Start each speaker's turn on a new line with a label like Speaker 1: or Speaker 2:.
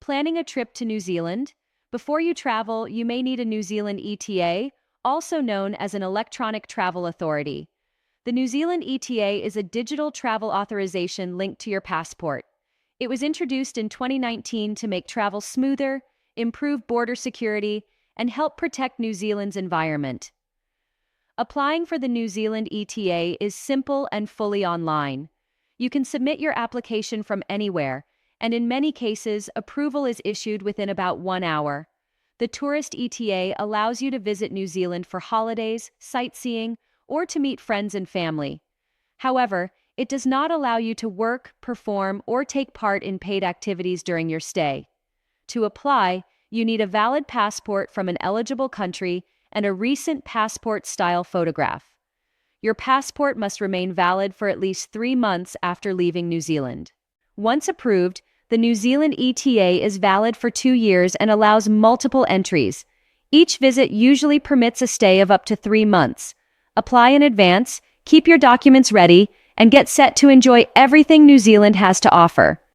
Speaker 1: Planning a trip to New Zealand? Before you travel, you may need a New Zealand ETA, also known as an Electronic Travel Authority. The New Zealand ETA is a digital travel authorization linked to your passport. It was introduced in 2019 to make travel smoother, improve border security, and help protect New Zealand's environment. Applying for the New Zealand ETA is simple and fully online. You can submit your application from anywhere, and in many cases, approval is issued within about 1 hour. The tourist ETA allows you to visit New Zealand for holidays, sightseeing, or to meet friends and family. However, it does not allow you to work, perform, or take part in paid activities during your stay. To apply, you need a valid passport from an eligible country and a recent passport-style photograph. Your passport must remain valid for at least 3 months after leaving New Zealand. Once approved, the New Zealand ETA is valid for 2 years and allows multiple entries. Each visit usually permits a stay of up to 3 months. Apply in advance, keep your documents ready, and get set to enjoy everything New Zealand has to offer.